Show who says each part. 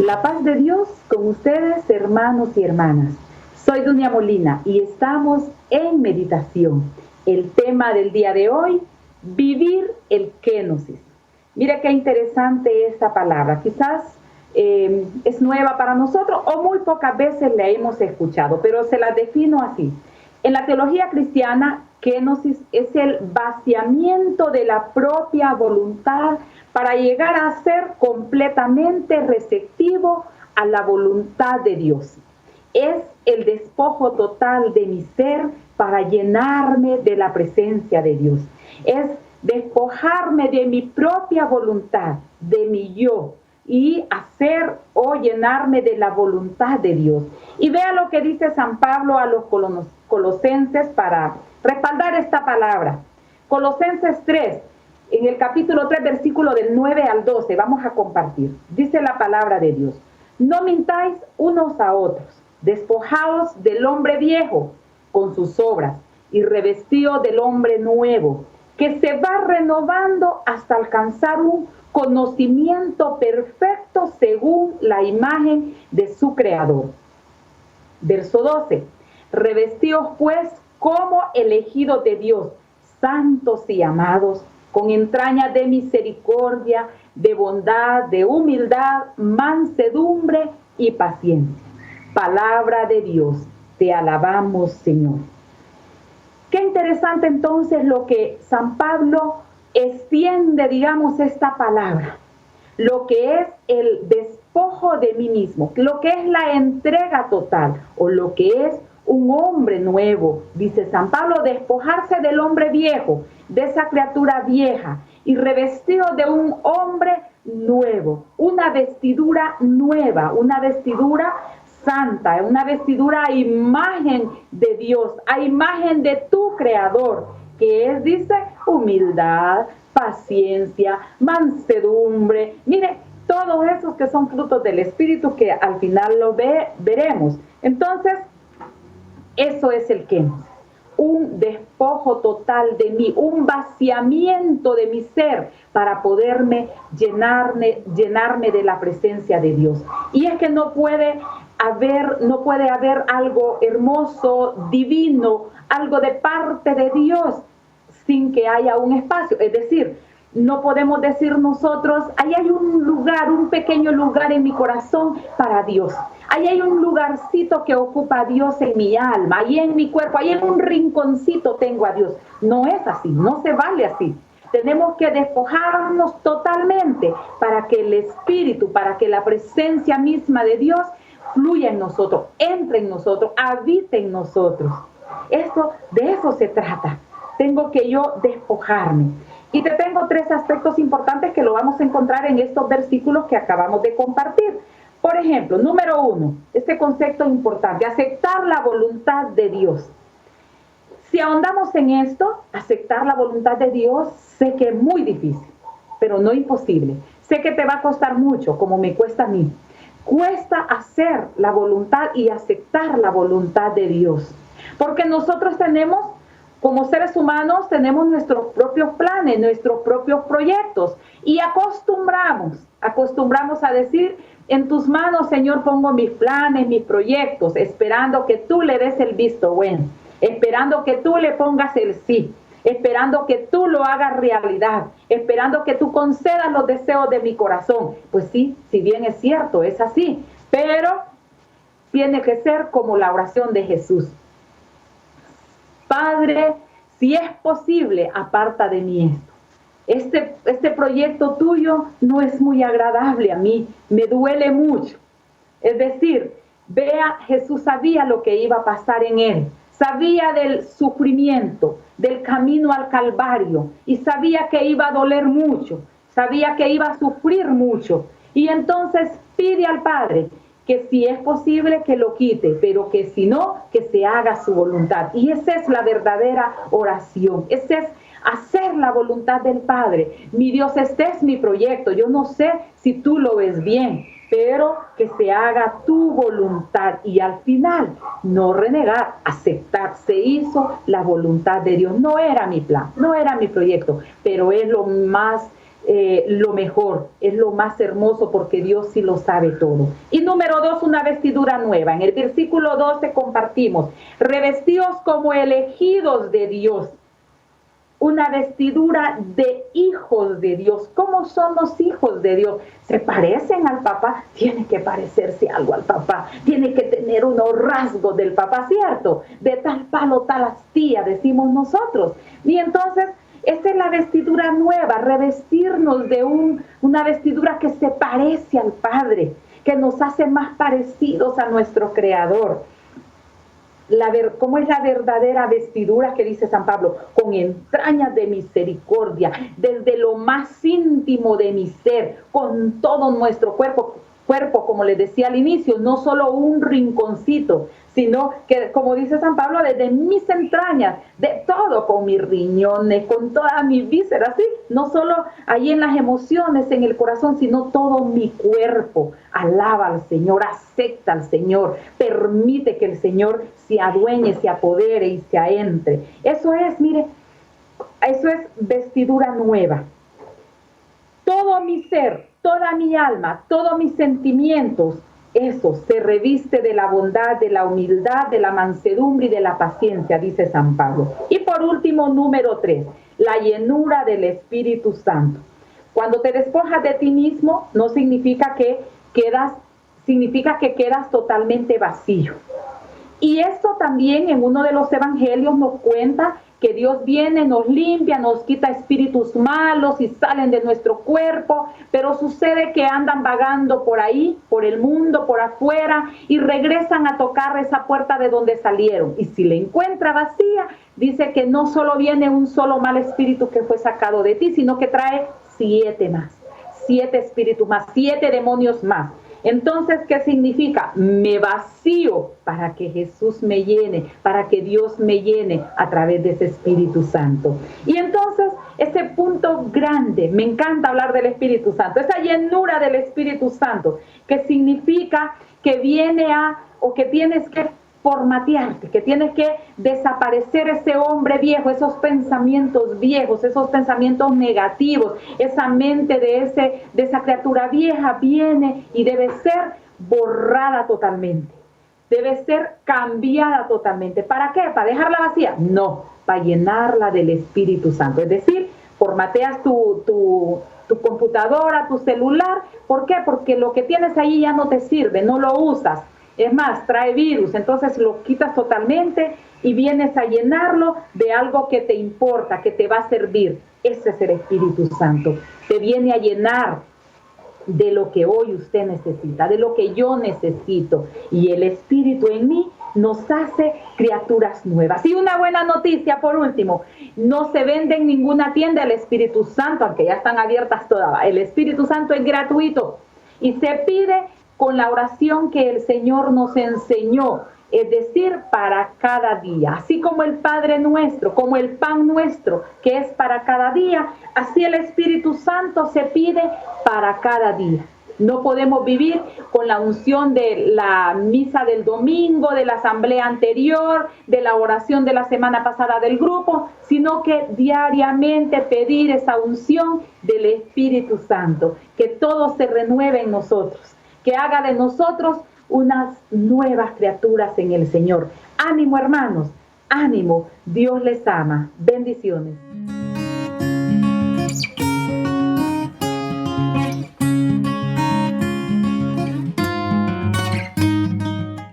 Speaker 1: La paz de Dios con ustedes, hermanos y hermanas. Soy Dunia Molina y estamos en meditación. El tema del día de hoy, vivir el kénosis. Mira qué interesante esta palabra. Quizás es nueva para nosotros o muy pocas veces la hemos escuchado, pero se la defino así. En la teología cristiana, kénosis es el vaciamiento de la propia voluntad para llegar a ser completamente receptivo a la voluntad de Dios. Es el despojo total de mi ser para llenarme de la presencia de Dios. Es despojarme de mi propia voluntad, de mi yo, y hacer o llenarme de la voluntad de Dios. Y vea lo que dice San Pablo a los colosenses para respaldar esta palabra. Colosenses 3. En el capítulo 3, versículo del 9 al 12, vamos a compartir. Dice la palabra de Dios: no mintáis unos a otros, despojaos del hombre viejo con sus obras y revestíos del hombre nuevo, que se va renovando hasta alcanzar un conocimiento perfecto según la imagen de su Creador. Verso 12. Revestíos pues como elegidos de Dios, santos y amados, con entrañas de misericordia, de bondad, de humildad, mansedumbre y paciencia. Palabra de Dios, te alabamos, Señor. Qué interesante entonces lo que San Pablo extiende, digamos, esta palabra. Lo que es el despojo de mí mismo, lo que es la entrega total o lo que es un hombre nuevo, dice San Pablo, despojarse del hombre viejo, de esa criatura vieja y revestido de un hombre nuevo, una vestidura nueva, una vestidura santa, una vestidura a imagen de Dios, a imagen de tu Creador, que es, dice, humildad, paciencia, mansedumbre. Mire, todos esos que son frutos del Espíritu que al final lo veremos. Entonces, eso es el kénosis, un despojo total de mí, un vaciamiento de mi ser para poderme llenarme de la presencia de Dios. Y es que no puede haber algo hermoso, divino, algo de parte de Dios sin que haya un espacio. Es decir, no podemos decir nosotros, ahí hay un lugar, un pequeño lugar en mi corazón para Dios. Ahí hay un lugarcito que ocupa a Dios en mi alma, ahí en mi cuerpo, ahí en un rinconcito tengo a Dios. No es así, no se vale así. Tenemos que despojarnos totalmente para que el Espíritu, para que la presencia misma de Dios fluya en nosotros, entre en nosotros, habite en nosotros. De eso se trata. Tengo que yo despojarme. Y te tengo 3 aspectos importantes que lo vamos a encontrar en estos versículos que acabamos de compartir. Por ejemplo, número 1, este concepto importante, aceptar la voluntad de Dios. Si ahondamos en esto, aceptar la voluntad de Dios, sé que es muy difícil, pero no imposible. Sé que te va a costar mucho, como me cuesta a mí. Cuesta hacer la voluntad y aceptar la voluntad de Dios. Porque nosotros tenemos, como seres humanos, tenemos nuestros propios planes, nuestros propios proyectos. Y acostumbramos a decir: en tus manos, Señor, pongo mis planes, mis proyectos, esperando que tú le des el visto bueno, esperando que tú le pongas el sí, esperando que tú lo hagas realidad, esperando que tú concedas los deseos de mi corazón. Pues sí, si bien es cierto, es así, pero tiene que ser como la oración de Jesús. Padre, si es posible, aparta de mí esto. Este proyecto tuyo no es muy agradable a mí, me duele mucho. Es decir, vea, Jesús sabía lo que iba a pasar en él, sabía del sufrimiento, del camino al Calvario, y sabía que iba a doler mucho, sabía que iba a sufrir mucho. Y entonces pide al Padre que si es posible que lo quite, pero que si no, que se haga su voluntad. Y esa es la verdadera oración, ese es hacer la voluntad del Padre. Mi Dios, este es mi proyecto, yo no sé si tú lo ves bien, pero que se haga tu voluntad. Y al final, no renegar, aceptar. Se hizo la voluntad de Dios. No era mi plan, no era mi proyecto, pero es lo más lo mejor, es lo más hermoso porque Dios sí lo sabe todo. Y número 2, una vestidura nueva. En el versículo 12 compartimos, revestidos como elegidos de Dios. Una vestidura de hijos de Dios. ¿Cómo son los hijos de Dios? ¿Se parecen al papá? Tiene que parecerse algo al papá. Tiene que tener unos rasgos del papá, ¿cierto? De tal palo, tal astilla, decimos nosotros. Y entonces, esta es la vestidura nueva, revestirnos de una vestidura que se parece al Padre, que nos hace más parecidos a nuestro Creador. ¿Cómo es la verdadera vestidura que dice San Pablo? Con entrañas de misericordia, desde lo más íntimo de mi ser, con todo nuestro cuerpo, como les decía al inicio, no solo un rinconcito, sino que, como dice San Pablo, desde mis entrañas, de todo, con mis riñones, con todas mis vísceras, ¿sí? No solo ahí en las emociones, en el corazón, sino todo mi cuerpo. Alaba al Señor, acepta al Señor, permite que el Señor se adueñe, se apodere y se entre. Eso es, mire, eso es vestidura nueva. Todo mi ser, toda mi alma, todos mis sentimientos, eso se reviste de la bondad, de la humildad, de la mansedumbre y de la paciencia, dice San Pablo. Y por último, número 3, la llenura del Espíritu Santo. Cuando te despojas de ti mismo, no significa que quedas totalmente vacío. Y esto también en uno de los evangelios nos cuenta que Dios viene, nos limpia, nos quita espíritus malos y salen de nuestro cuerpo, pero sucede que andan vagando por ahí, por el mundo, por afuera, y regresan a tocar esa puerta de donde salieron. Y si la encuentra vacía, dice que no solo viene un solo mal espíritu que fue sacado de ti, sino que trae 7 más, 7 espíritus más, 7 demonios más. Entonces, ¿qué significa? Me vacío para que Jesús me llene, para que Dios me llene a través de ese Espíritu Santo. Y entonces, ese punto grande, me encanta hablar del Espíritu Santo, esa llenura del Espíritu Santo, que significa que que tienes que formatearte, que tienes que desaparecer ese hombre viejo, esos pensamientos viejos, esos pensamientos negativos, esa mente de esa criatura vieja viene y debe ser borrada totalmente, debe ser cambiada totalmente. ¿Para qué? ¿Para dejarla vacía? No, para llenarla del Espíritu Santo. Es decir, formateas tu computadora, tu celular. ¿Por qué? Porque lo que tienes ahí ya no te sirve, no lo usas. Es más, trae virus, entonces lo quitas totalmente y vienes a llenarlo de algo que te importa, que te va a servir. Ese es el Espíritu Santo. Te viene a llenar de lo que hoy usted necesita, de lo que yo necesito. Y el Espíritu en mí nos hace criaturas nuevas. Y una buena noticia, por último, no se vende en ninguna tienda el Espíritu Santo, aunque ya están abiertas todas. El Espíritu Santo es gratuito y se pide con la oración que el Señor nos enseñó, es decir, para cada día. Así como el Padre nuestro, como el pan nuestro, que es para cada día, así el Espíritu Santo se pide para cada día. No podemos vivir con la unción de la misa del domingo, de la asamblea anterior, de la oración de la semana pasada del grupo, sino que diariamente pedir esa unción del Espíritu Santo, que todo se renueve en nosotros, que haga de nosotros unas nuevas criaturas en el Señor. Ánimo, hermanos, ánimo, Dios les ama. Bendiciones.